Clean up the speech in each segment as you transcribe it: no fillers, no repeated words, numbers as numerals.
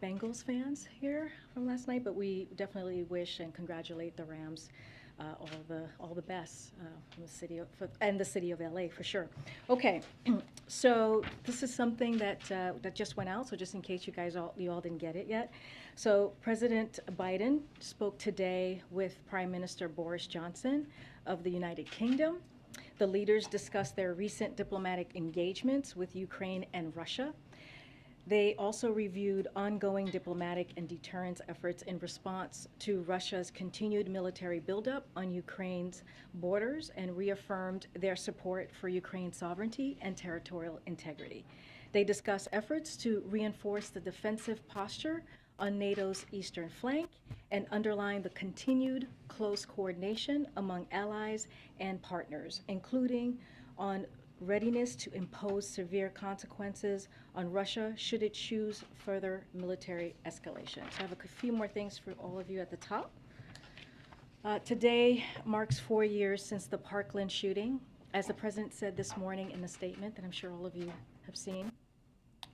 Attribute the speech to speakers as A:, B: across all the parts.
A: Bengals fans here from last night, but we definitely wish and congratulate the Rams. All the best from the city of LA for sure. Okay, so this is something that just went out. So just in case you all didn't get it yet, so President Biden spoke today with Prime Minister Boris Johnson of the United Kingdom. The leaders discussed their recent diplomatic engagements with Ukraine and Russia. They also reviewed ongoing diplomatic and deterrence efforts in response to Russia's continued military buildup on Ukraine's borders and reaffirmed their support for Ukraine's sovereignty and territorial integrity. They discussed efforts to reinforce the defensive posture on NATO's eastern flank and underline the continued close coordination among allies and partners, including on readiness to impose severe consequences on Russia should it choose further military escalation. So I have a few more things for all of you at the top. Today marks 4 years since the Parkland shooting. As the president said this morning in a statement that I'm sure all of you have seen,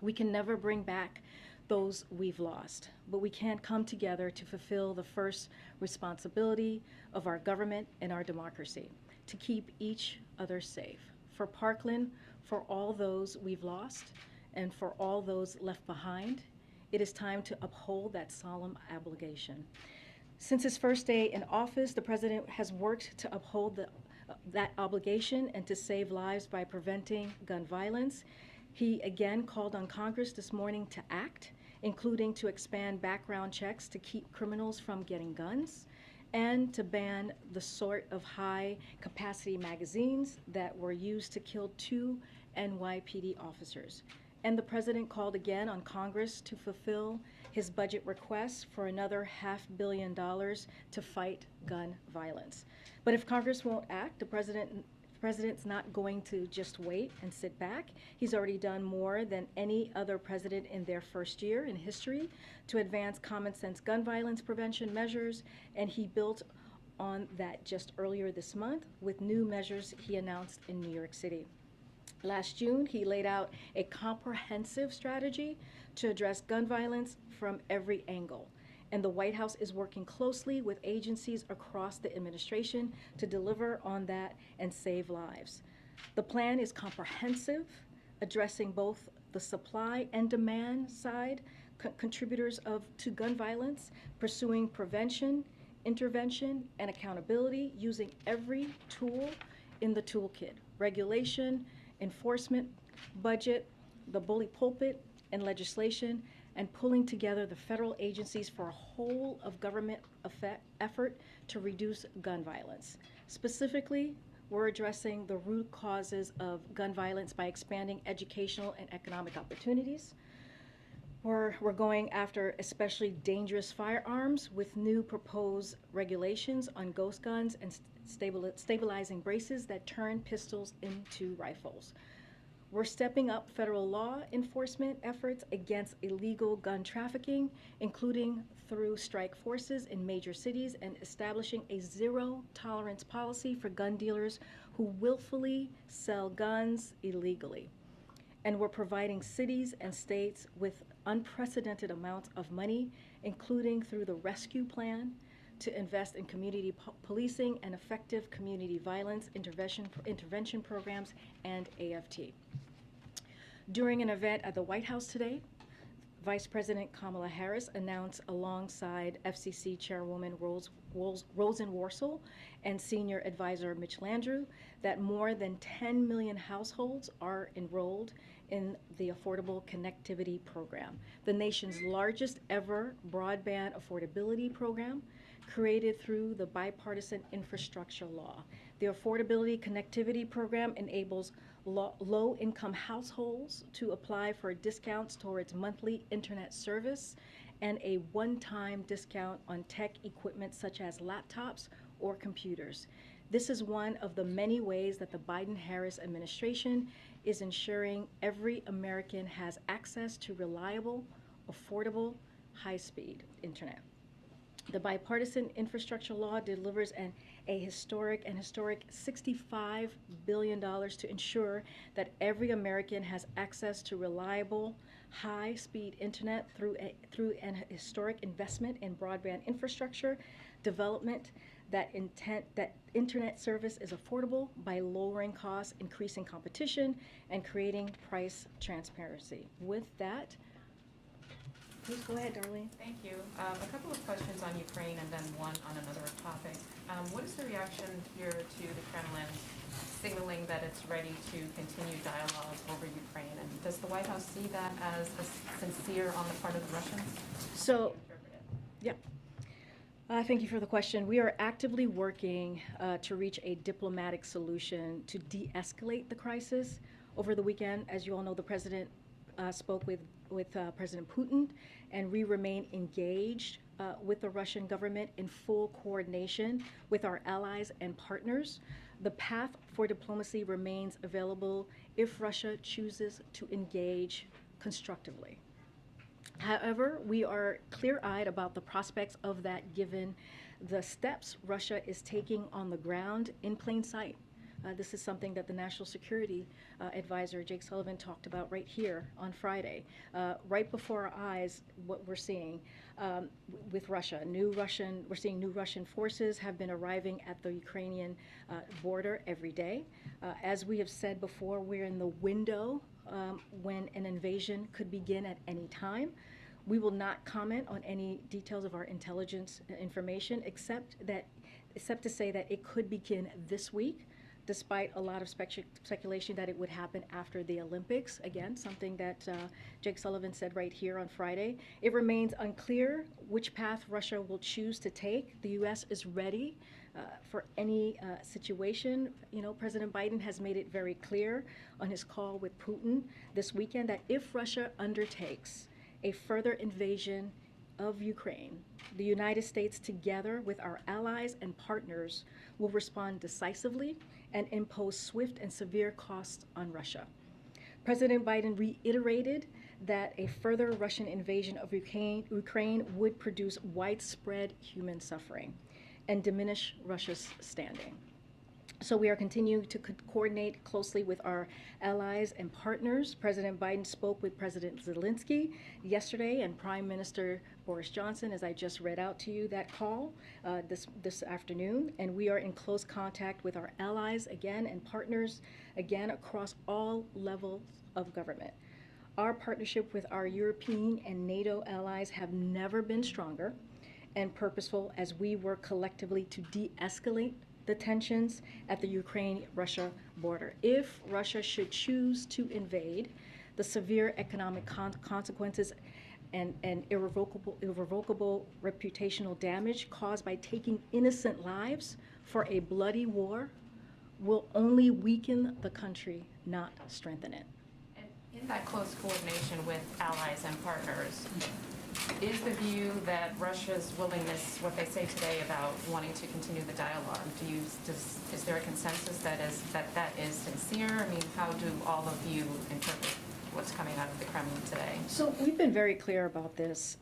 A: we can never bring back those we've lost, but we can come together to fulfill the first responsibility of our government and our democracy, to keep each other safe. For Parkland, for all those we've lost, and for all those left behind, it is time to uphold that solemn obligation. Since his first day in office, the president has worked to uphold that obligation and to save lives by preventing gun violence. He again called on Congress this morning to act, including to expand background checks to keep criminals from getting guns, and to ban the sort of high-capacity magazines that were used to kill 2 NYPD officers. And the president called again on Congress to fulfill his budget request for another $500 million to fight gun violence. But if Congress won't act, the president's not going to just wait and sit back. He's already done more than any other president in their first year in history to advance common sense gun violence prevention measures, and he built on that just earlier this month with new measures he announced in New York City. Last June, he laid out a comprehensive strategy to address gun violence from every angle. And the White House is working closely with agencies across the administration to deliver on that and save lives. The plan is comprehensive, addressing both the supply and demand side contributors to gun violence, pursuing prevention, intervention, and accountability using every tool in the toolkit: regulation, enforcement, budget, the bully pulpit, and legislation, and pulling together the federal agencies for a whole of government effort to reduce gun violence. Specifically, we're addressing the root causes of gun violence by expanding educational and economic opportunities. We're going after especially dangerous firearms with new proposed regulations on ghost guns and stabilizing braces that turn pistols into rifles. We're stepping up federal law enforcement efforts against illegal gun trafficking, including through strike forces in major cities, and establishing a zero-tolerance policy for gun dealers who willfully sell guns illegally. And we're providing cities and states with unprecedented amounts of money, including through the rescue plan, to invest in community policing and effective community violence intervention programs and AFT. During an event at the White House today, Vice President Kamala Harris announced alongside FCC Chairwoman Rosen Worcel and Senior Advisor Mitch Landrieu that more than 10 million households are enrolled in the Affordable Connectivity Program, the nation's largest ever broadband affordability program, created through the bipartisan infrastructure law. The Affordability Connectivity Program enables low-income households to apply for discounts towards monthly internet service and a one-time discount on tech equipment such as laptops or computers. This is one of the many ways that the Biden-Harris administration is ensuring every American has access to reliable, affordable, high-speed internet. The bipartisan infrastructure law delivers a historic $65 billion to ensure that every American has access to reliable, high-speed internet through an historic investment in broadband infrastructure development. That internet service is affordable by lowering costs, increasing competition, and creating price transparency. With that, please go ahead, Darlene.
B: Thank you. A couple of questions on Ukraine and then one on another topic. What is the reaction here to the Kremlin signaling that it's ready to continue dialogue over Ukraine? And does the White House see that as sincere on the part of the Russians?
A: So, yeah. Thank you for the question. We are actively working to reach a diplomatic solution to de-escalate the crisis. Over the weekend, as you all know, the president spoke with President Putin, and we remain engaged with the Russian government in full coordination with our allies and partners. The path for diplomacy remains available if Russia chooses to engage constructively. However, we are clear-eyed about the prospects of that given the steps Russia is taking on the ground in plain sight. This is something that the National Security Advisor, Jake Sullivan, talked about right here on Friday. Right before our eyes, what we're seeing with Russia. We're seeing new Russian forces have been arriving at the Ukrainian border every day. As we have said before, we're in the window when an invasion could begin at any time. We will not comment on any details of our intelligence information, except to say that it could begin this week, despite a lot of speculation that it would happen after the Olympics. Again, something that Jake Sullivan said right here on Friday. It remains unclear which path Russia will choose to take. The U.S. is ready for any situation. You know, President Biden has made it very clear on his call with Putin this weekend that if Russia undertakes a further invasion of Ukraine, the United States, together with our allies and partners, will respond decisively and impose swift and severe costs on Russia. President Biden reiterated that a further Russian invasion of Ukraine would produce widespread human suffering and diminish Russia's standing. So we are continuing to coordinate closely with our allies and partners. President Biden spoke with President Zelensky yesterday and Prime Minister Boris Johnson, as I just read out to you that call this afternoon. And we are in close contact with our allies again and partners again across all levels of government. Our partnership with our European and NATO allies have never been stronger and purposeful as we work collectively to de-escalate the tensions at the Ukraine-Russia border. If Russia should choose to invade, the severe economic consequences and irrevocable reputational damage caused by taking innocent lives for a bloody war will only weaken the country, not strengthen it.
B: And in that close coordination with allies and partners, is the view that Russia's willingness, what they say today about wanting to continue the dialogue, is there a consensus that is sincere? I mean, how do all of you interpret what's coming out of the Kremlin today?
A: So we've been very clear about this.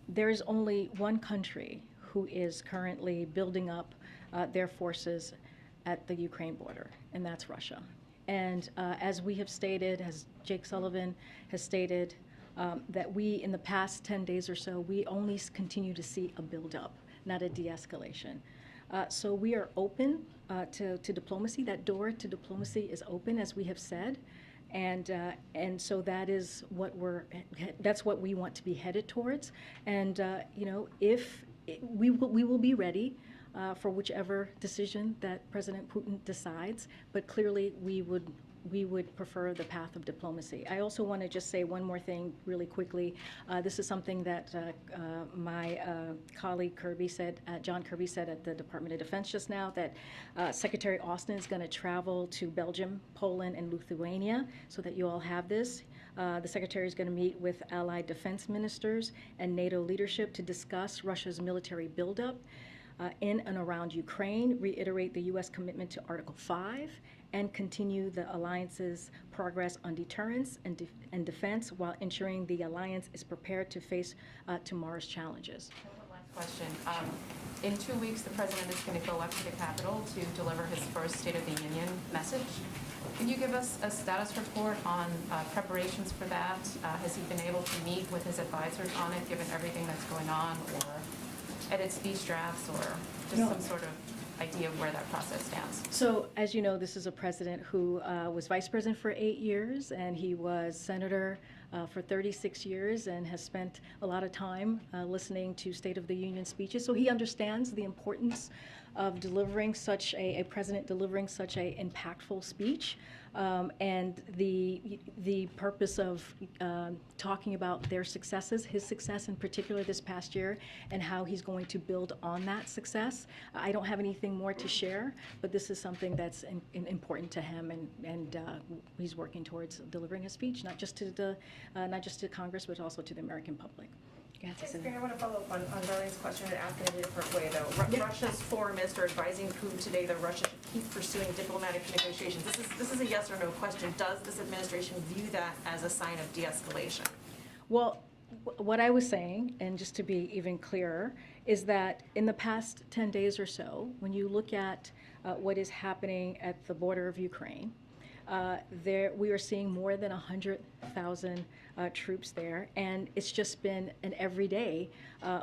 A: There is only one country who is currently building up their forces at the Ukraine border, and that's Russia. And as we have stated, as Jake Sullivan has stated, that we, in the past 10 days or so, we only continue to see a buildup, not a de-escalation. So we are open to diplomacy. That door to diplomacy is open, as we have said, and so that's what we want to be headed towards. And you know, if we will be ready for whichever decision that President Putin decides, but clearly we would prefer the path of diplomacy. I also want to just say one more thing really quickly. This is something that my colleague John Kirby said at the Department of Defense just now, that Secretary Austin is going to travel to Belgium, Poland, and Lithuania, so that you all have this. The Secretary is going to meet with allied defense ministers and NATO leadership to discuss Russia's military buildup in and around Ukraine, reiterate the U.S. commitment to Article 5, and continue the alliance's progress on deterrence and defense while ensuring the alliance is prepared to face tomorrow's challenges.
B: One last question. In 2 weeks, the president is going to go up to the Capitol to deliver his first State of the Union message. Can you give us a status report on preparations for that? Has he been able to meet with his advisors on it, given everything that's going on, or edit speech drafts, or just some sort of idea of where that process stands?
A: So, as you know, this is a president who was vice president for 8 years, and he was senator for 36 years, and has spent a lot of time listening to State of the Union speeches. So he understands the importance of delivering such a president delivering such a impactful speech, and the purpose of talking about their successes, his success in particular this past year, and how he's going to build on that success. I don't have anything more to share, but this is something that's important to him, and he's working towards delivering a speech, not just to Congress, but also to the American public.
C: I want to follow up on Darlene's question and ask it in a different way, though. Russia's foreign minister advising Putin today that Russia should keep pursuing diplomatic negotiations. This is a yes or no question. Does this administration view that as a sign of de-escalation?
A: Well, what I was saying, and just to be even clearer, is that in the past 10 days or so, when you look at what is happening at the border of Ukraine, we are seeing more than 100,000 troops there, and it's just been an everyday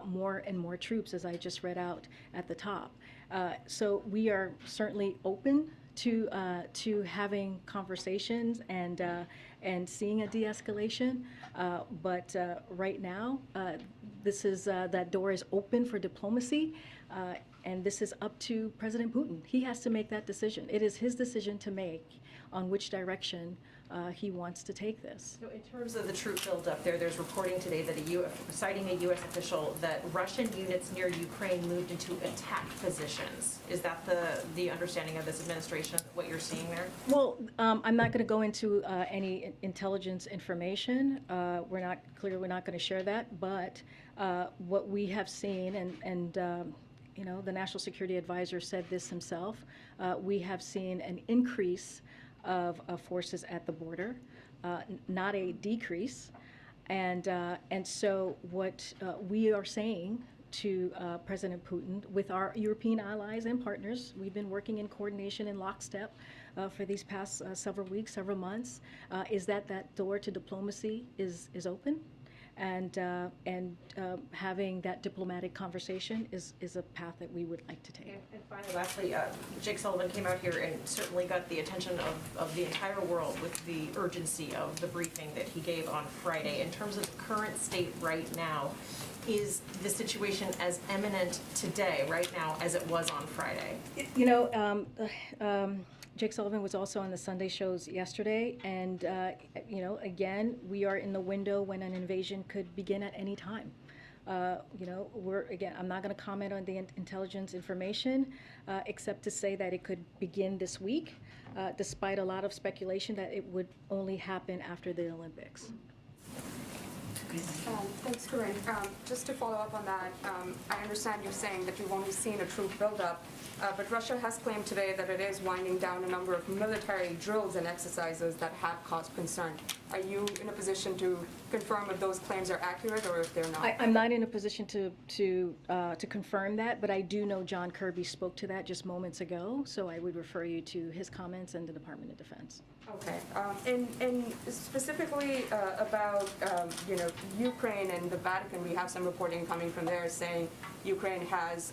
A: more and more troops, as I just read out at the top. So we are certainly open to having conversations and seeing a de-escalation, but right now, that door is open for diplomacy. And this is up to President Putin. He has to make that decision. It is his decision to make on which direction he wants to take this.
C: So in terms of the troop buildup there's reporting today that citing a U.S. official that Russian units near Ukraine moved into attack positions. Is that the understanding of this administration, what you're seeing there?
A: Well, I'm not going to go into any intelligence information. We're not going to share that. But what we have seen, and you know, the National Security Advisor said this himself, we have seen an increase of forces at the border, not a decrease. And so what we are saying to President Putin, with our European allies and partners, we've been working in coordination in lockstep for these past several weeks, several months, is that door to diplomacy is open. And having that diplomatic conversation is a path that we would like to take.
C: And finally, lastly, Jake Sullivan came out here and certainly got the attention of the entire world with the urgency of the briefing that he gave on Friday. In terms of the current state right now, is the situation as imminent today, right now, as it was on Friday?
A: You know, Jake Sullivan was also on the Sunday shows yesterday, and you know, again, we are in the window when an invasion could begin at any time. You know, I'm not going to comment on the intelligence information, except to say that it could begin this week, despite a lot of speculation that it would only happen after the Olympics.
D: Thanks, Karine. Just to follow up on that, I understand you're saying that you've only seen a troop buildup, but Russia has claimed today that it is winding down a number of military drills and exercises that have caused concern. Are you in a position to confirm if those claims are accurate or if they're not?
A: I'm not in a position to confirm that, but I do know John Kirby spoke to that just moments ago, so I would refer you to his comments and the Department of Defense.
D: Okay, and specifically about you know, Ukraine and the Vatican, we have some reporting coming from there saying Ukraine has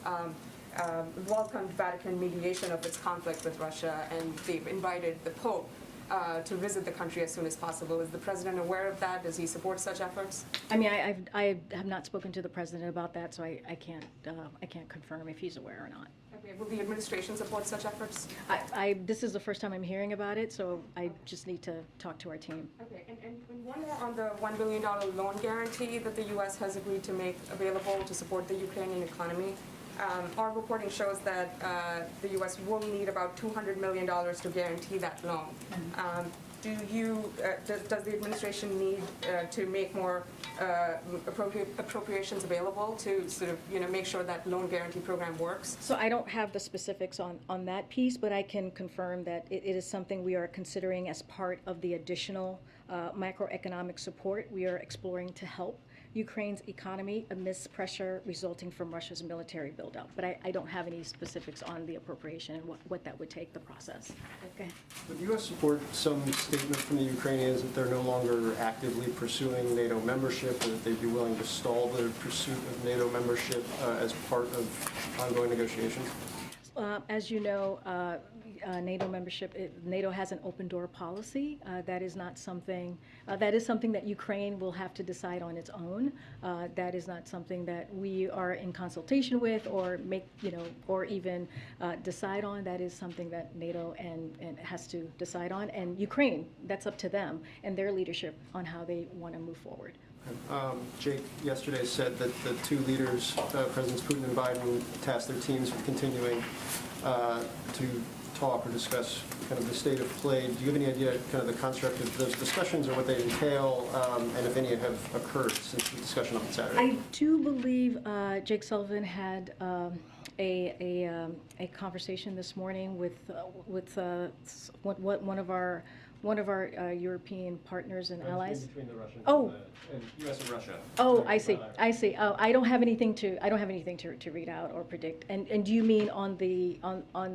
D: welcomed Vatican mediation of its conflict with Russia, and they've invited the Pope to visit the country as soon as possible. Is the president aware of that? Does he support such efforts?
A: I mean, I have not spoken to the president about that, so I can't confirm if he's aware or not.
D: Okay. Will the administration support such efforts?
A: This is the first time I'm hearing about it, so I just need to talk to our team.
D: Okay, and one more on the $1 billion loan guarantee that the U.S. has agreed to make available to support the Ukrainian economy. Our reporting shows that the U.S. will need about $200 million to guarantee that loan. Does the administration need to make more appropriations available to sort of, you know, make sure that loan guarantee program works?
A: So I don't have the specifics on that piece, but I can confirm that it is something we are considering as part of the additional macroeconomic support we are exploring to help Ukraine's economy amidst pressure resulting from Russia's military buildup. But I don't have any specifics on the appropriation and what that would take, the process. Okay.
E: Would the U.S. support some statement from the Ukrainians that they're no longer actively pursuing NATO membership, or that they'd be willing to stall the pursuit of NATO membership as part of ongoing negotiations?
A: As you know, NATO membership, NATO has an open door policy. That is not something, that is something that Ukraine will have to decide on its own. That is not something that we are in consultation with or make, or even decide on. That is something that NATO and has to decide on. And Ukraine, that's up to them and their leadership on how they want to move forward.
E: Jake yesterday said that the two leaders, Presidents Putin and Biden, tasked their teams with continuing to talk or discuss kind of the state of play. Do you have any idea kind of the construct of those discussions or what they entail, and if any have occurred since the discussion on Saturday?
A: I do believe Jake Sullivan had a conversation this morning with one of our European partners and allies.
E: Between the Russians and U.S. and Russia.
A: Oh, I see. Oh, I don't have anything to read out or predict. And do you mean on the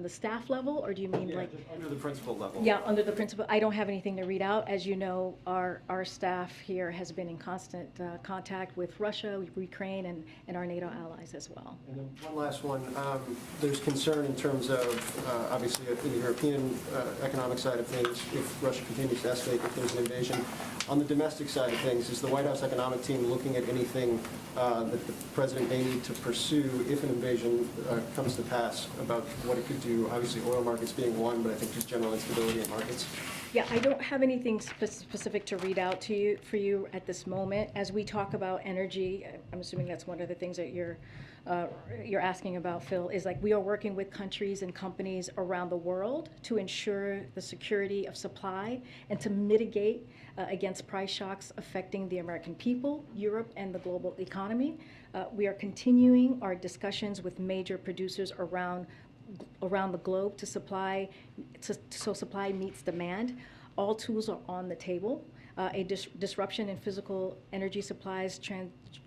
A: staff level, or do you mean like?
E: Just under the principal level.
A: Yeah, under the principal. I don't have anything to read out. As you know, our staff here has been in constant contact with Russia, Ukraine, and our NATO allies as well.
E: And then one last one. There's concern in terms of, obviously, in the European economic side of things, if Russia continues to escalate, if there's an invasion. On the domestic side of things, is the White House economic team looking at anything that the president may need to pursue if an invasion comes to pass about what it could do? Obviously, oil markets being one, but I think just general instability in markets.
A: Yeah, I don't have anything specific to read out for you at this moment. As we talk about energy, I'm assuming that's one of the things that you're asking about, Phil, is like we are working with countries and companies around the world to ensure the security of supply and to mitigate against price shocks affecting the American people, Europe, and the global economy. We are continuing our discussions with major producers around the globe to so supply meets demand. All tools are on the table. A disruption in physical energy supplies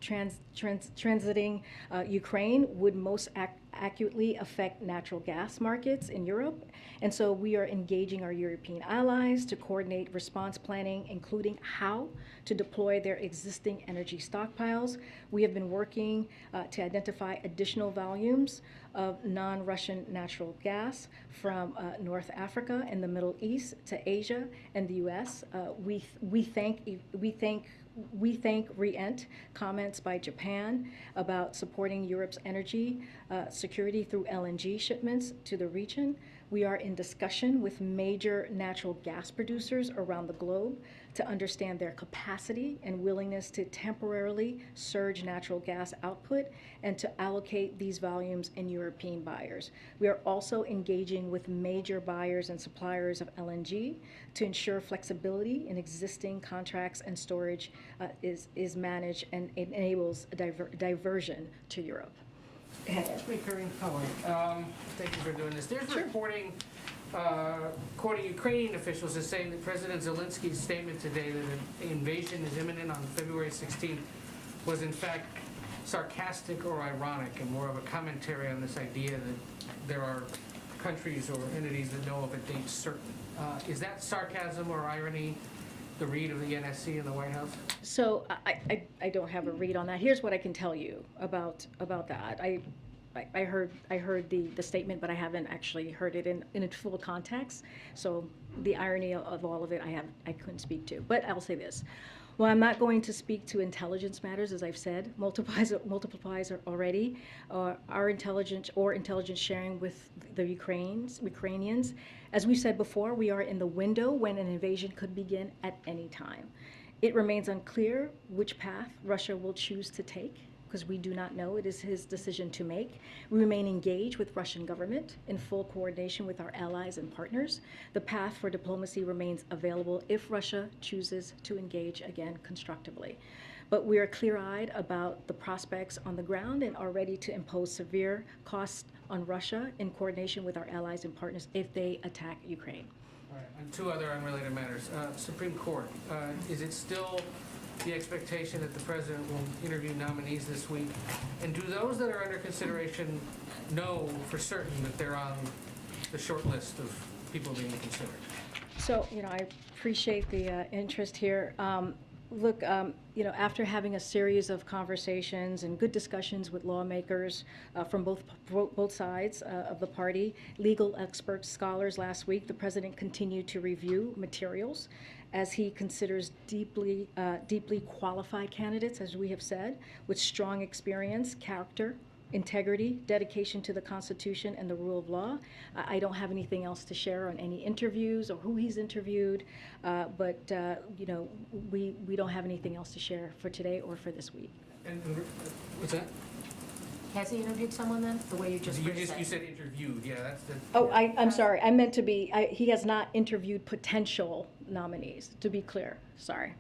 A: transiting Ukraine would most accurately affect natural gas markets in Europe. And so we are engaging our European allies to coordinate response planning, including how to deploy their existing energy stockpiles. We have been working to identify additional volumes of non-Russian natural gas from North Africa and the Middle East to Asia and the U.S. We thank REENT comments by Japan about supporting Europe's energy security through LNG shipments to the region. We are in discussion with major natural gas producers around the globe to understand their capacity and willingness to temporarily surge natural gas output and to allocate these volumes in European buyers. We are also engaging with major buyers and suppliers of LNG to ensure flexibility in existing contracts and storage is managed and it enables a diversion to Europe. Go ahead, Ed.
F: Hey, Karine. Thank you for doing this. There's reporting, quoting Ukrainian officials, is saying that President Zelensky's statement today that an invasion is imminent on February 16th was in fact sarcastic or ironic and more of a commentary on this idea that there are countries or entities that know of a date certain. Is that sarcasm or irony, the read of the NSC in the White House?
A: So I don't have a read on that. Here's what I can tell you about that. I heard the statement, but I haven't actually heard it in its full context. So the irony of all of it, I couldn't speak to. But I'll say this. Well, I'm not going to speak to intelligence matters, as I've said, multiplies already. Our intelligence sharing with the Ukrainians. As we said before, we are in the window when an invasion could begin at any time. It remains unclear which path Russia will choose to take, because we do not know. It is his decision to make. We remain engaged with Russian government in full coordination with our allies and partners. The path for diplomacy remains available if Russia chooses to engage again constructively. But we are clear-eyed about the prospects on the ground and are ready to impose severe costs on Russia in coordination with our allies and partners if they attack Ukraine.
F: All right. And two other unrelated matters. Supreme Court, is it still the expectation that the president will interview nominees this week? And do those that are under consideration know for certain that they're on the short list of people being considered?
A: So, I appreciate the interest here. Look, after having a series of conversations and good discussions with lawmakers from both sides of the party, legal experts, scholars last week, the president continued to review materials as he considers deeply qualified candidates, as we have said, with strong experience, character, integrity, dedication to the Constitution and the rule of law. I don't have anything else to share on any interviews or who he's interviewed, but we don't have anything else to share for today or for this week.
F: And what's that?
B: Has he interviewed someone then, the way you just phrased it?
F: You said interviewed, yeah, that's the.
A: Oh, I'm sorry, I meant to be, he has not interviewed potential nominees, to be clear, sorry.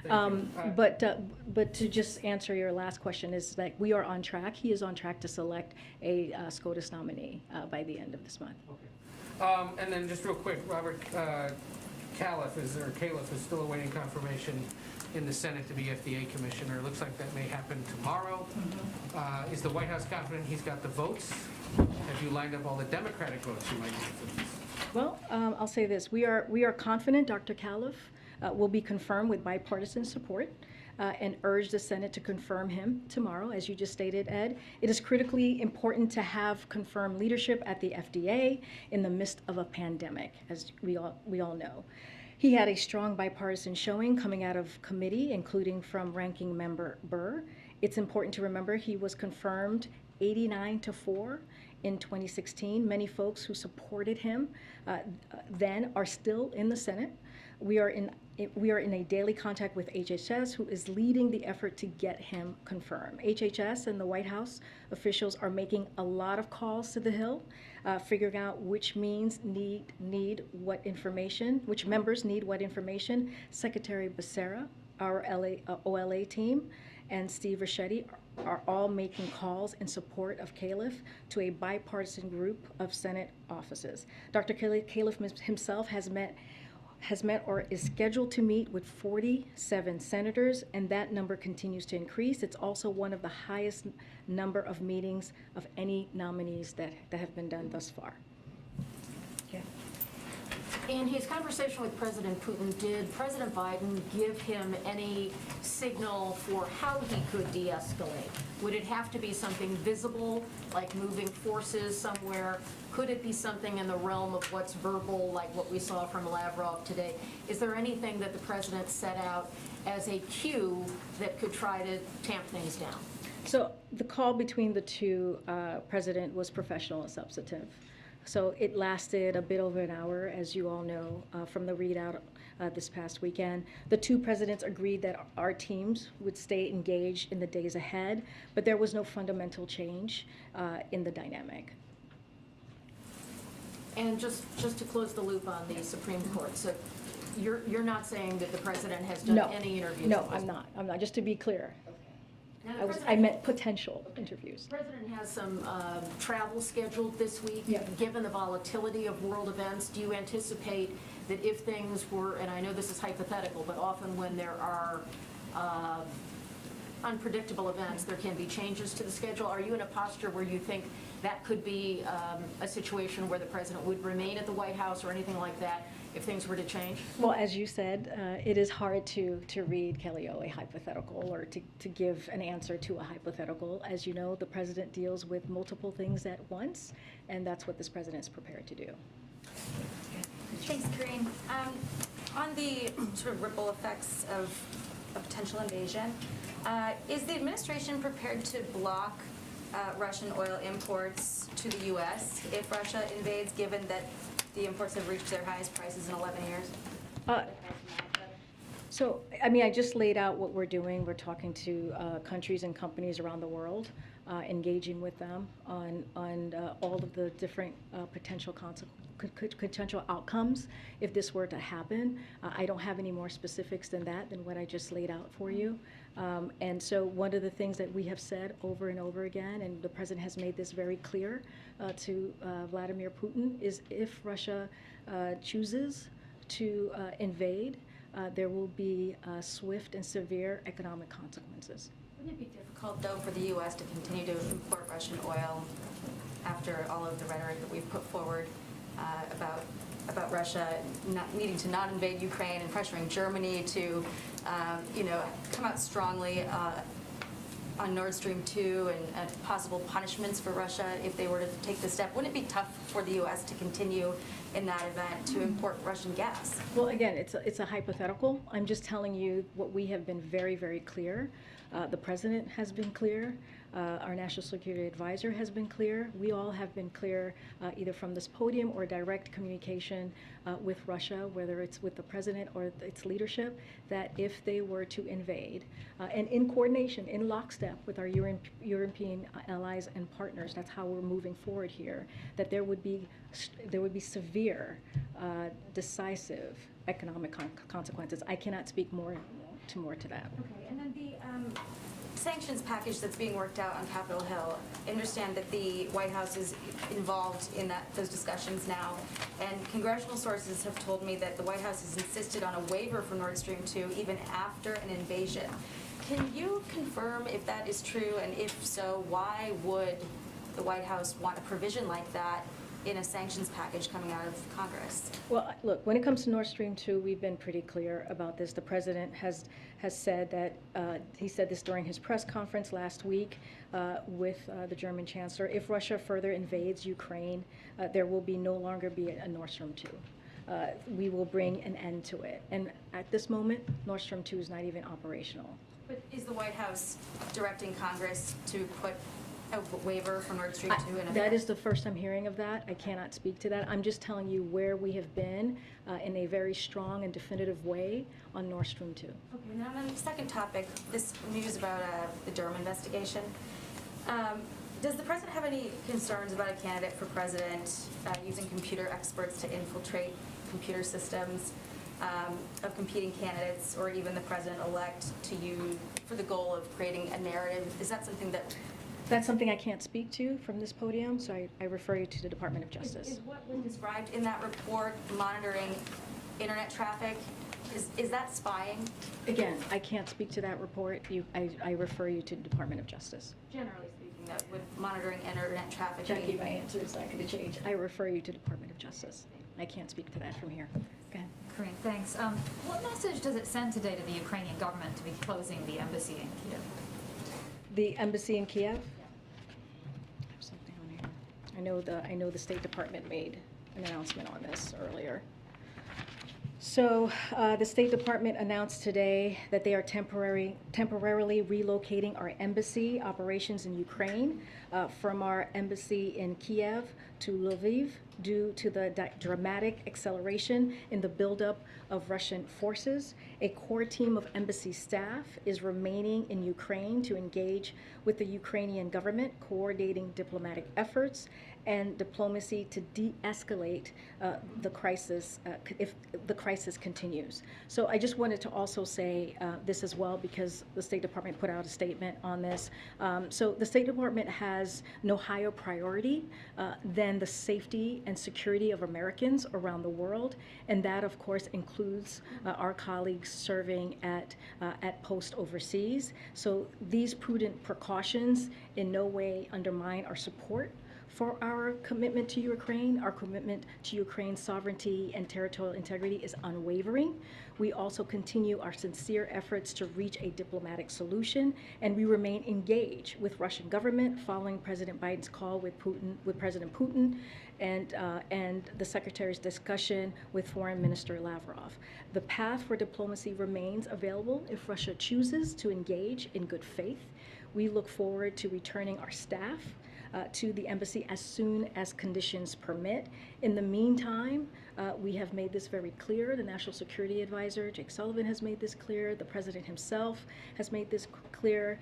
A: But to just answer your last question is that we are on track. He is on track to select a SCOTUS nominee by the end of this month.
F: Okay. And then just real quick, Robert Califf is still awaiting confirmation in the Senate to be FDA commissioner. It looks like that may happen tomorrow. Mm-hmm. Is the White House confident he's got the votes? Have you lined up all the Democratic votes you might need for this?
A: Well, I'll say this: we are confident Dr. Califf will be confirmed with bipartisan support and urge the Senate to confirm him tomorrow, as you just stated, Ed. It is critically important to have confirmed leadership at the FDA in the midst of a pandemic, as we all know. He had a strong bipartisan showing coming out of committee, including from Ranking Member Burr. It's important to remember he was confirmed 89-4 in 2016. Many folks who supported him then are still in the Senate. We are in a daily contact with HHS, who is leading the effort to get him confirmed. HHS and the White House officials are making a lot of calls to the Hill, figuring out which members need what information. Secretary Becerra, our OLA team, and Steve Ricchetti are all making calls in support of Califf to a bipartisan group of Senate offices. Dr. Califf himself has met or is scheduled to meet with 47 senators, and that number continues to increase. It's also one of the highest number of meetings of any nominees that have been done thus far.
B: Yeah. In his conversation with President Putin, did President Biden give him any signal for how he could de-escalate? Would it have to be something visible, like moving forces somewhere? Could it be something in the realm of what's verbal, like what we saw from Lavrov today? Is there anything that the president set out as a cue that could try to tamp things down?
A: So the call between the two president was professional and substantive. So it lasted a bit over an hour, as you all know, from the readout this past weekend. The two presidents agreed that our teams would stay engaged in the days ahead, but there was no fundamental change in the dynamic.
B: And just to close the loop on the Supreme Court, so you're not saying that the president has done any interviews?
A: No, I'm not. Just to be clear.
B: Now,
A: I meant potential interviews.
B: The president has some travel scheduled this week.
A: Yeah.
B: Given the volatility of world events, do you anticipate that if things were, and I know this is hypothetical, but often when there are unpredictable events, there can be changes to the schedule? Are you in a posture where you think that could be a situation where the president would remain at the White House or anything like that if things were to change?
A: Well, as you said, it is hard to read, Kelly O, a hypothetical or to give an answer to a hypothetical. As you know, the president deals with multiple things at once, and that's what this president is prepared to do.
G: Thanks, Karine. On the sort of ripple effects of a potential invasion, is the administration prepared to block Russian oil imports to the U.S. if Russia invades, given that the imports have reached their highest prices in 11 years?
A: So, I just laid out what we're doing. We're talking to countries and companies around the world, engaging with them on all of the different potential outcomes if this were to happen. I don't have any more specifics than what I just laid out for you. And so one of the things that we have said over and over again, and the president has made this very clear to Vladimir Putin, is if Russia chooses to invade, there will be swift and severe economic consequences.
G: Wouldn't it be difficult, though, for the U.S. to continue to import Russian oil after all of the rhetoric that we've put forward about Russia needing to not invade Ukraine and pressuring Germany to, come out strongly on Nord Stream 2 and possible punishments for Russia if they were to take this step? Wouldn't it be tough for the U.S. to continue in that event to import Russian gas?
A: Well, again, it's a hypothetical. I'm just telling you what we have been very, very clear. The president has been clear. Our national security advisor has been clear. We all have been clear, either from this podium or direct communication with Russia, whether it's with the president or its leadership, that if they were to invade, and in coordination, in lockstep with our European allies and partners, that's how we're moving forward here, that there would be severe, decisive economic consequences. I cannot speak more to that.
G: Okay, and then the sanctions package that's being worked out on Capitol Hill, I understand that the White House is involved in those discussions now, and congressional sources have told me that the White House has insisted on a waiver for Nord Stream 2 even after an invasion. Can you confirm if that is true, and if so, why would the White House want a provision like that in a sanctions package coming out of Congress?
A: Well, look, when it comes to Nord Stream 2, we've been pretty clear about this. The president has said that, he said this during his press conference last week with the German chancellor, if Russia further invades Ukraine, there will no longer be a Nord Stream 2. We will bring an end to it. And at this moment, Nord Stream 2 is not even operational.
G: But is the White House directing Congress to put a waiver for Nord Stream 2 in effect?
A: That is the first I'm hearing of that. I cannot speak to that. I'm just telling you where we have been in a very strong and definitive way on Nord Stream 2.
G: Okay, now on the second topic, this news about the Durham investigation. Does the president have any concerns about a candidate for president using computer experts to infiltrate computer systems of competing candidates, or even the president-elect to use for the goal of creating a narrative? Is that something that...
A: That's something I can't speak to from this podium, so I refer you to the Department of Justice.
G: Is what was described in that report monitoring internet traffic? Is that spying?
A: Again, I can't speak to that report. I refer you to the Department of Justice.
G: Generally speaking, that with monitoring internet traffic.
A: Jackie, my answer is not going to change. I refer you to the Department of Justice. I can't speak to that from here. Go ahead.
H: Karine, thanks. What message does it send today to the Ukrainian government to be closing the embassy in Kiev?
A: The embassy in Kiev? I have something on here. I know the State Department made an announcement on this earlier. So the State Department announced today that they are temporarily relocating our embassy operations in Ukraine from our embassy in Kiev to Lviv due to the dramatic acceleration in the buildup of Russian forces. A core team of embassy staff is remaining in Ukraine to engage with the Ukrainian government, coordinating diplomatic efforts and diplomacy to de-escalate the crisis if the crisis continues. So I just wanted to also say this as well, because the State Department put out a statement on this. So the State Department has no higher priority than the safety and security of Americans around the world, and that of course includes our colleagues serving at posts overseas. So these prudent precautions in no way undermine our support for our commitment to Ukraine. Our commitment to Ukraine's sovereignty and territorial integrity is unwavering. We also continue our sincere efforts to reach a diplomatic solution, and we remain engaged with Russian government following President Biden's call with President Putin and the Secretary's discussion with Foreign Minister Lavrov. The path for diplomacy remains available if Russia chooses to engage in good faith. We look forward to returning our staff to the embassy as soon as conditions permit. In the meantime, we have made this very clear. The National Security Advisor, Jake Sullivan, has made this clear. The President himself has made this clear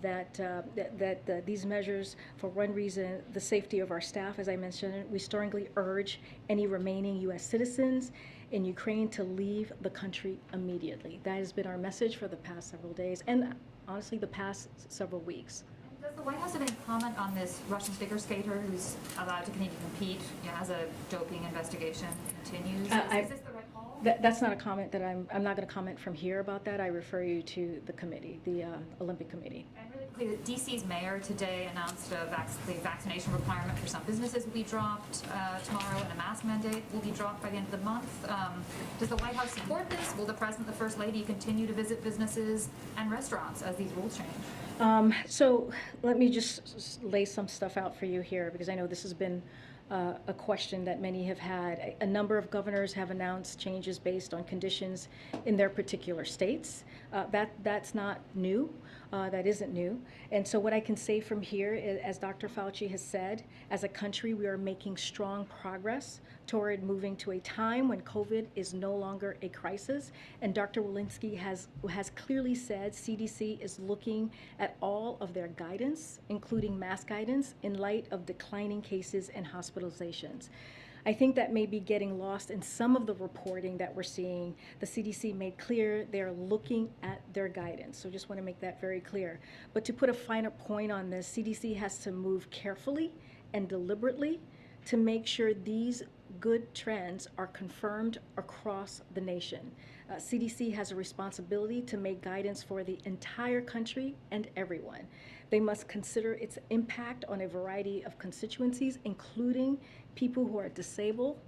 A: that these measures, for one reason, the safety of our staff, as I mentioned, we strongly urge any remaining U.S. citizens in Ukraine to leave the country immediately. That has been our message for the past several days, and honestly, the past several weeks.
H: Does the White House have any comment on this Russian figure skater who's allowed to continue to compete as a doping investigation continues? Is this the right call?
A: That's not a comment that I'm not going to comment from here about that. I refer you to the committee, the Olympic Committee.
H: And really quickly, DC's mayor today announced the vaccination requirement for some businesses will be dropped tomorrow, and a mask mandate will be dropped by the end of the month. Does the White House support this? Will the President and the First Lady continue to visit businesses and restaurants as these rules change?
A: So let me just lay some stuff out for you here, because I know this has been a question that many have had. A number of governors have announced changes based on conditions in their particular states. That's not new. That isn't new. And so what I can say from here is, as Dr. Fauci has said, as a country, we are making strong progress toward moving to a time when COVID is no longer a crisis. And Dr. Walensky has clearly said CDC is looking at all of their guidance, including mask guidance, in light of declining cases and hospitalizations. I think that may be getting lost in some of the reporting that we're seeing. The CDC made clear they're looking at their guidance. So just want to make that very clear. But to put a finer point on this, CDC has to move carefully and deliberately to make sure these good trends are confirmed across the nation. CDC has a responsibility to make guidance for the entire country and everyone. They must consider its impact on a variety of constituencies, including people who are disabled,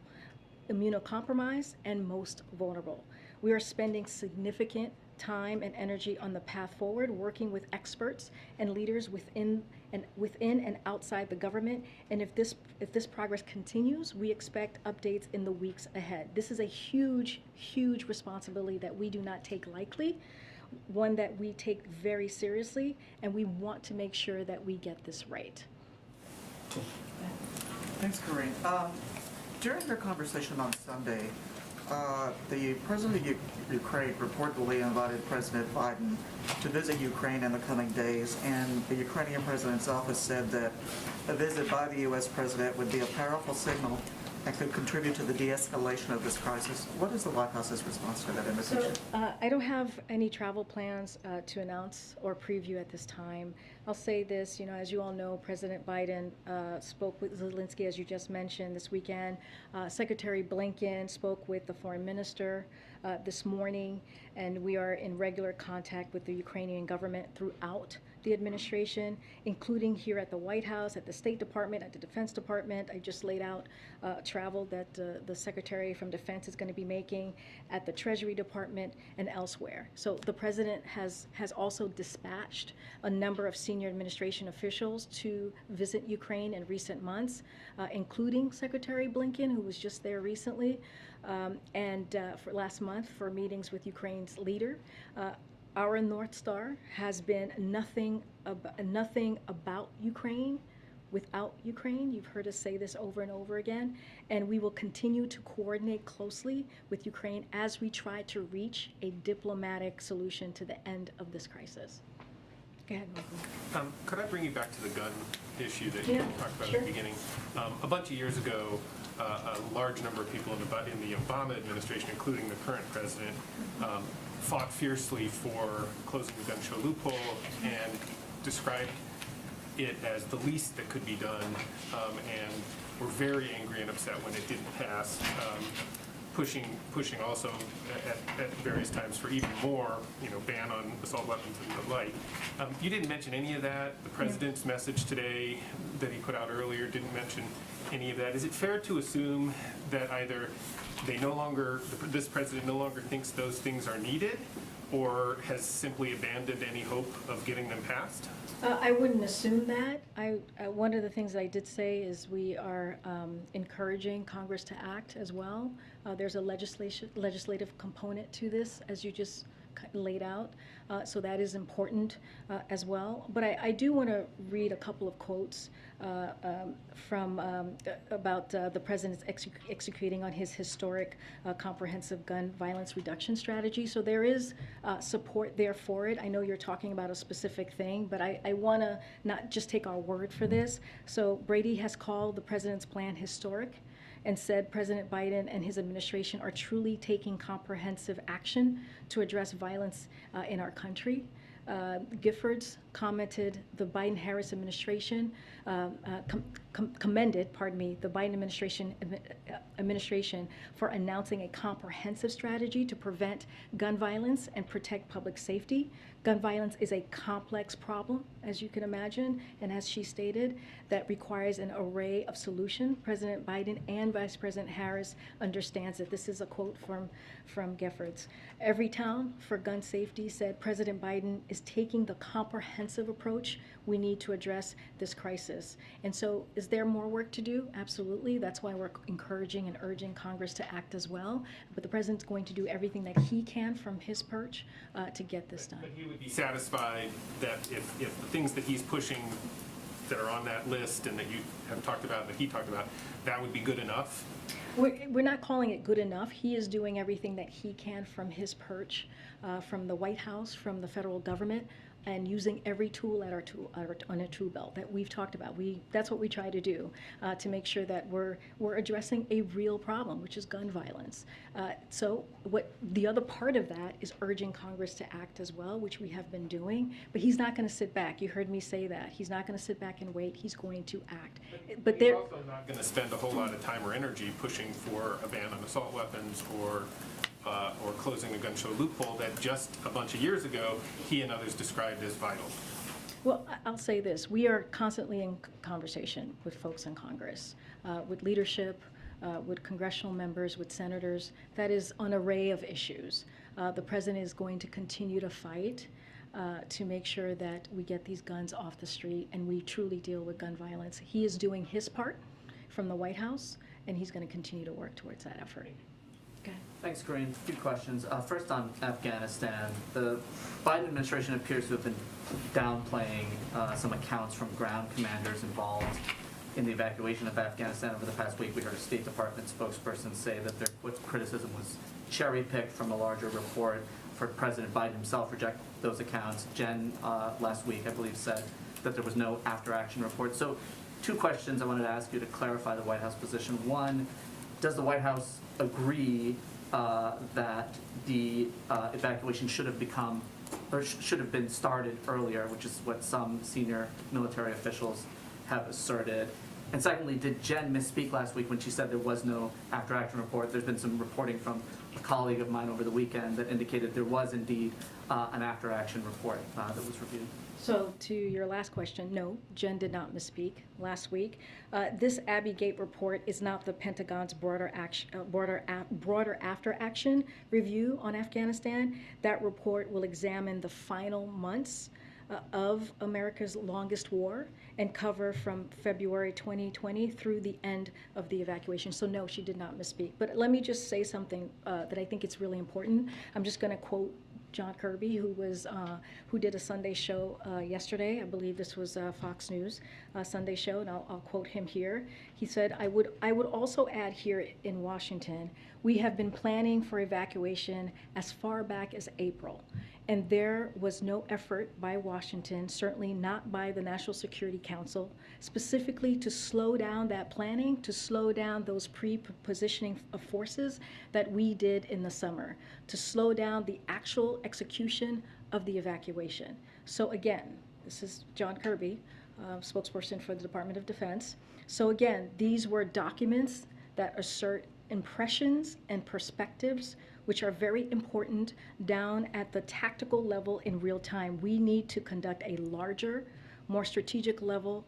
A: immunocompromised, and most vulnerable. We are spending significant time and energy on the path forward, working with experts and leaders within and outside the government. And if this progress continues, we expect updates in the weeks ahead. This is a huge, huge responsibility that we do not take lightly, one that we take very seriously, and we want to make sure that we get this right.
I: Thanks, Karine. During your conversation on Sunday, the president of Ukraine reportedly invited President Biden to visit Ukraine in the coming days, and the Ukrainian president's office said that a visit by the U.S. president would be a powerful signal and could contribute to the de-escalation of this crisis. What is the White House's response to that invitation?
A: I don't have any travel plans to announce or preview at this time. I'll say this, as you all know, President Biden spoke with Zelensky, as you just mentioned, this weekend. Secretary Blinken spoke with the foreign minister this morning, and we are in regular contact with the Ukrainian government throughout the administration, including here at the White House, at the State Department, at the Defense Department. I just laid out travel that the Secretary from Defense is going to be making at the Treasury Department and elsewhere. So the President has also dispatched a number of senior administration officials to visit Ukraine in recent months, including Secretary Blinken, who was just there recently, and for last month for meetings with Ukraine's leader. Our North Star has been nothing about Ukraine without Ukraine. You've heard us say this over and over again, and we will continue to coordinate closely with Ukraine as we try to reach a diplomatic solution to the end of this crisis. Go ahead, Michael.
J: Could I bring you back to the gun issue that you talked about at the beginning? A bunch of years ago, a large number of people in the Obama administration, including the current president, fought fiercely for closing the gun show loophole and described it as the least that could be done, and were very angry and upset when it didn't pass, pushing also at various times for even more, ban on assault weapons and the like. You didn't mention any of that. The president's message today that he put out earlier didn't mention any of that. Is it fair to assume that either this president no longer thinks those things are needed, or has simply abandoned any hope of getting them passed?
A: I wouldn't assume that. One of the things I did say is we are encouraging Congress to act as well. There's a legislative component to this, as you just laid out, so that is important as well. But I do want to read a couple of quotes from about the president's executing on his historic comprehensive gun violence reduction strategy. So there is support there for it. I know you're talking about a specific thing, but I want to not just take our word for this. So Brady has called the president's plan historic and said President Biden and his administration are truly taking comprehensive action to address violence in our country. Giffords commented the Biden-Harris administration, commended, the Biden administration for announcing a comprehensive strategy to prevent gun violence and protect public safety. Gun violence is a complex problem, as you can imagine, and as she stated, that requires an array of solutions. President Biden and Vice President Harris understands that. This is a quote from Giffords. Every town for gun safety said President Biden is taking the comprehensive approach we need to address this crisis. And so is there more work to do? Absolutely. That's why we're encouraging and urging Congress to act as well. But the president's going to do everything that he can from his perch to get this done.
J: But he would be satisfied that if the things that he's pushing that are on that list and that you have talked about, that he talked about, that would be good enough?
A: We're not calling it good enough. He is doing everything that he can from his perch, from the White House, from the federal government, and using every tool at on a tool belt that we've talked about. That's what we try to do to make sure that we're addressing a real problem, which is gun violence. So what the other part of that is urging Congress to act as well, which we have been doing. But he's not going to sit back. You heard me say that. He's not going to sit back and wait. He's going to act. But
J: he's also not going to spend a whole lot of time or energy pushing for a ban on assault weapons or closing the gun show loophole that just a bunch of years ago he and others described as vital.
A: Well, I'll say this. We are constantly in conversation with folks in Congress, with leadership, with congressional members, with senators. That is an array of issues. The president is going to continue to fight to make sure that we get these guns off the street and we truly deal with gun violence. He is doing his part from the White House, and he's going to continue to work towards that effort. Okay.
K: Thanks, Karine. A few questions. First on Afghanistan. The Biden administration appears to have been downplaying some accounts from ground commanders involved in the evacuation of Afghanistan over the past week. We heard a State Department spokesperson say that their criticism was cherry-picked from a larger report. For President Biden himself reject those accounts. Jen, last week, I believe, said that there was no after-action report. So 2 questions I wanted to ask you to clarify the White House position. One, does the White House agree that the evacuation should have been started earlier, which is what some senior military officials have asserted? And secondly, did Jen misspeak last week when she said there was no after-action report? There's been some reporting from a colleague of mine over the weekend that indicated there was indeed an after-action report that was reviewed.
A: So to your last question, no, Jen did not misspeak last week. This Abbey Gate report is not the Pentagon's broader after-action review on Afghanistan. That report will examine the final months of America's longest war and cover from February 2020 through the end of the evacuation. So no, she did not misspeak. But let me just say something that I think it's really important. I'm just going to quote John Kirby, who did a Sunday show yesterday. I believe this was Fox News Sunday show, and I'll quote him here. He said, I would also add here in Washington, we have been planning for evacuation as far back as April. And there was no effort by Washington, certainly not by the National Security Council, specifically to slow down that planning, to slow down those pre-positioning of forces that we did in the summer, to slow down the actual execution of the evacuation. So again, this is John Kirby, spokesperson for the Department of Defense. So again, these were documents that assert impressions and perspectives which are very important down at the tactical level in real time. We need to conduct a larger, more strategic level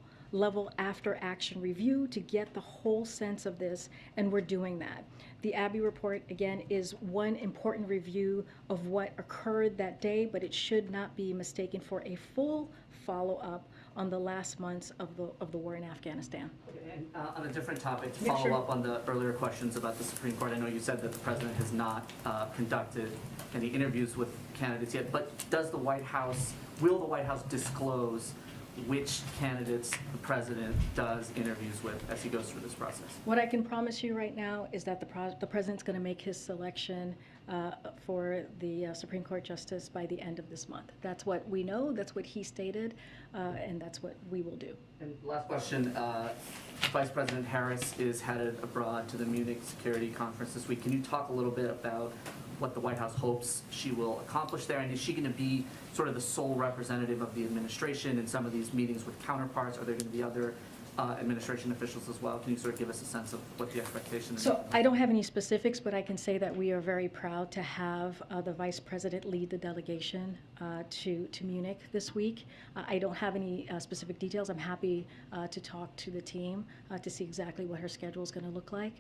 A: after action review to get the whole sense of this, and we're doing that. The Abbey report, again, is one important review of what occurred that day, but it should not be mistaken for a full follow-up on the last months of the war in Afghanistan.
K: And on a different topic, to
A: Yeah,
K: follow
A: sure.
K: up on the earlier questions about the Supreme Court, I know you said that the president has not conducted any interviews with candidates yet, but will the White House disclose which candidates the president does interviews with as he goes through this process?
A: What I can promise you right now is that the president's going to make his selection for the Supreme Court justice by the end of this month. That's what we know, that's what he stated, and that's what we will do.
K: And last question, Vice President Harris is headed abroad to the Munich Security Conference this week. Can you talk a little bit about what the White House hopes she will accomplish there? And is she going to be sort of the sole representative of the administration in some of these meetings with counterparts? Are there going to be other administration officials as well? Can you sort of give us a sense of what the expectation is?
A: So I don't have any specifics, but I can say that we are very proud to have the Vice President lead the delegation to Munich this week. I don't have any specific details. I'm happy to talk to the team to see exactly what her schedule is going to look like.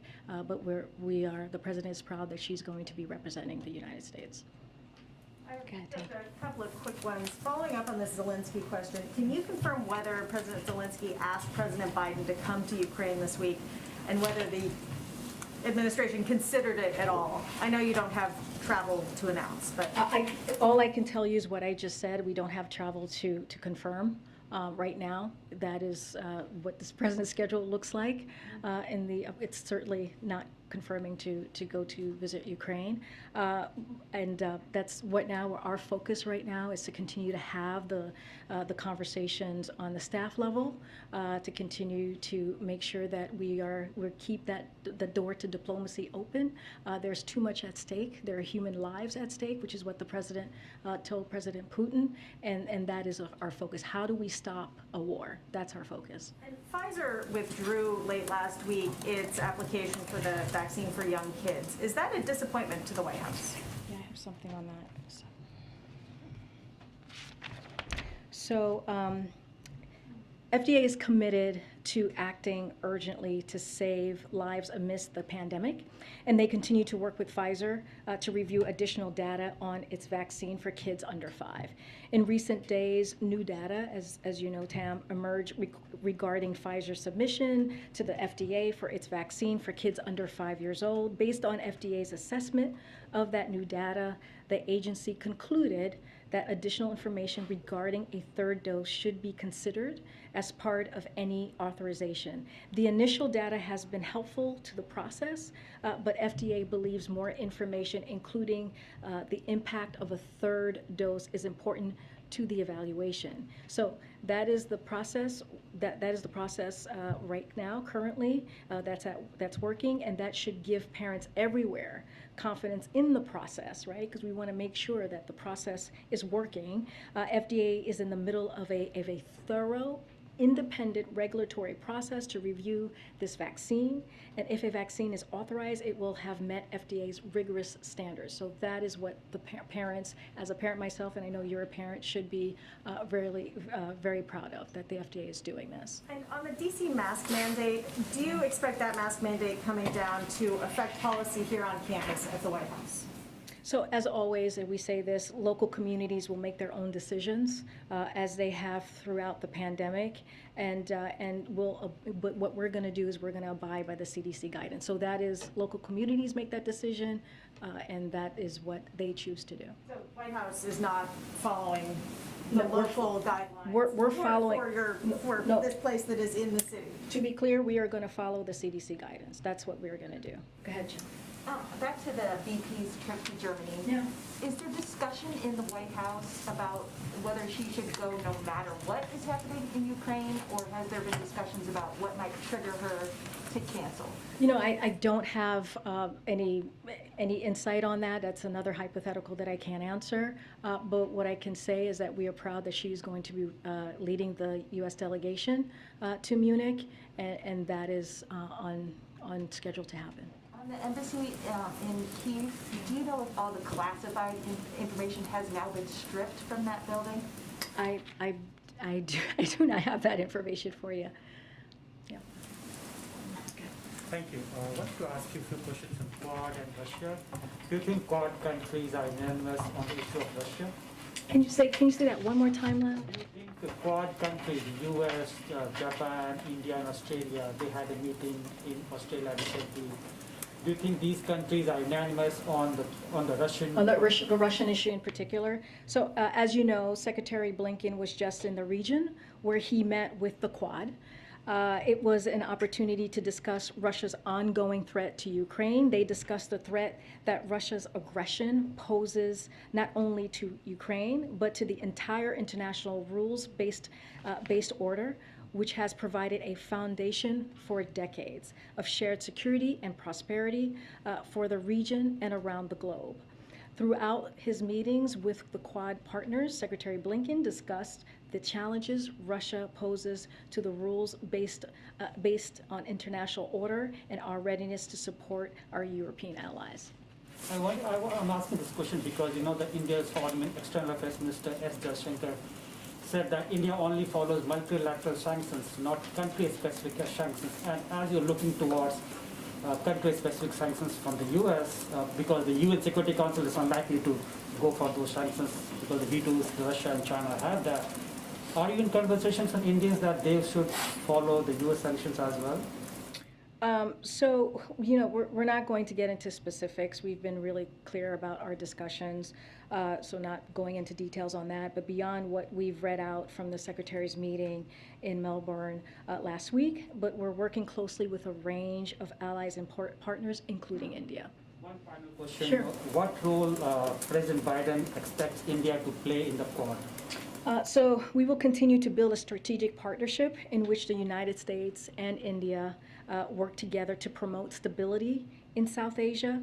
A: But the President is proud that she's going to be representing the United States. Go ahead,
C: Just
A: Tam.
C: a couple of quick ones. Following up on this Zelensky question, can you confirm whether President Zelensky asked President Biden to come to Ukraine this week and whether the administration considered it at all? I know you don't have travel to announce, but
A: All I can tell you is what I just said. We don't have travel to confirm right now. That is what this president's schedule looks like. It's certainly not confirming to go to visit Ukraine. That's what now our focus right now is to continue to have the conversations on the staff level, to continue to make sure that we keep the door to diplomacy open. There's too much at stake. There are human lives at stake, which is what the president told President Putin, and that is our focus. How do we stop a war? That's our focus.
C: And Pfizer withdrew late last week its application for the vaccine for young kids. Is that a disappointment to the White House?
A: Yeah, I have something on that. So FDA is committed to acting urgently to save lives amidst the pandemic, and they continue to work with Pfizer to review additional data on its vaccine for kids under 5. In recent days, new data, as you know, Tam, emerged regarding Pfizer's submission to the FDA for its vaccine for kids under 5 years old. Based on FDA's assessment of that new data, the agency concluded that additional information regarding a third dose should be considered as part of any authorization. The initial data has been helpful to the process, but FDA believes more information, including the impact of a third dose, is important to the evaluation. So that is the process. That is the process right now, currently. That's working, and that should give parents everywhere confidence in the process, right? Because we want to make sure that the process is working. FDA is in the middle of a thorough, independent regulatory process to review this vaccine, and if a vaccine is authorized, it will have met FDA's rigorous standards. So that is what the parents, as a parent myself, and I know you're a parent, should be very proud of, that the FDA is doing this.
C: And on the DC mask mandate, do you expect that mask mandate coming down to affect policy here on campus at the White House?
A: So as always, and we say this, local communities will make their own decisions as they have throughout the pandemic, but what we're going to do is we're going to abide by the CDC guidance. So that is, local communities make that decision, and that is what they choose to do.
C: So White House is not following the local guidelines?
A: We're following.
C: For
A: No.
C: this place that is in the city?
A: To be clear, we are going to follow the CDC guidance. That's what we're going to do. Go ahead, Jim.
L: Back to the VP's trip to Germany.
A: Yeah.
L: Is there discussion in the White House about whether she should go no matter what is happening in Ukraine, or has there been discussions about what might trigger her to cancel?
A: You know, I don't have any insight on that. That's another hypothetical that I can't answer. But what I can say is that we are proud that she's going to be leading the U.S. delegation to Munich, and that is on schedule to happen.
L: On the embassy in Kyiv, do you know if all the classified information has now been stripped from that building?
A: I do not have that information for you. Yeah.
M: Thank you. I want to ask you a few questions on Quad and Russia. Do you think Quad countries are unanimous on the issue of Russia?
A: Can you say that one more time, Len?
M: Do you think the Quad countries, US, Japan, India, and Australia, they had a meeting in Australia recently. Do you think these countries are unanimous on the Russian?
A: On the Russian issue in particular. So as you know, Secretary Blinken was just in the region where he met with the Quad. It was an opportunity to discuss Russia's ongoing threat to Ukraine. They discussed the threat that Russia's aggression poses not only to Ukraine, but to the entire international rules-based order, which has provided a foundation for decades of shared security and prosperity for the region and around the globe. Throughout his meetings with the Quad partners, Secretary Blinken discussed the challenges Russia poses to the rules based on international order and our readiness to support our European allies.
M: I'm asking this question because the India's foreign external affairs minister S. Jaishankar said that India only follows multilateral sanctions, not country-specific sanctions. And as you're looking towards country-specific sanctions from the U.S., because the UN Security Council is unlikely to go for those sanctions because the vetoes Russia and China have that. Are you in conversations with Indians that they should follow the U.S. sanctions as well?
A: So, we're not going to get into specifics. We've been really clear about our discussions, so not going into details on that. But beyond what we've read out from the Secretary's meeting in Melbourne last week, but we're working closely with a range of allies and partners, including India.
M: One final question.
A: Sure.
M: What role President Biden expects India to play in the Quad?
A: So we will continue to build a strategic partnership in which the United States and India work together to promote stability in South Asia,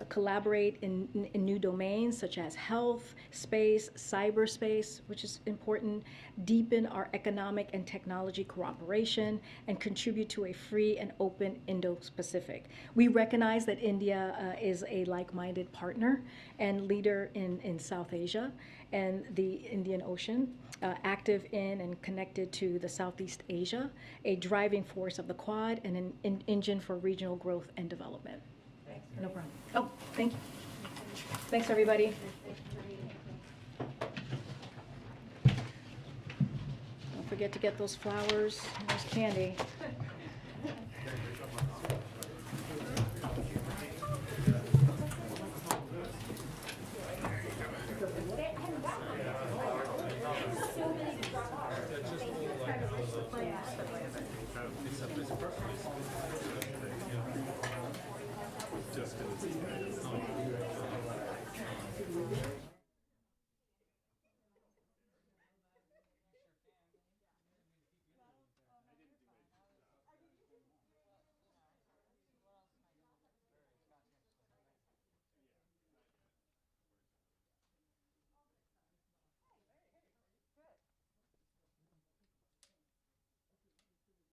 A: collaborate in new domains such as health, space, cyberspace, which is important, deepen our economic and technology cooperation, and contribute to a free and open Indo-Pacific. We recognize that India is a like-minded partner and leader in South Asia and the Indian Ocean, active in and connected to the Southeast Asia, a driving force of the Quad and an engine for regional growth and development. No problem. Oh, thank you. Thanks, everybody. Don't forget to get those flowers and those candy.
J: Just 'cause it's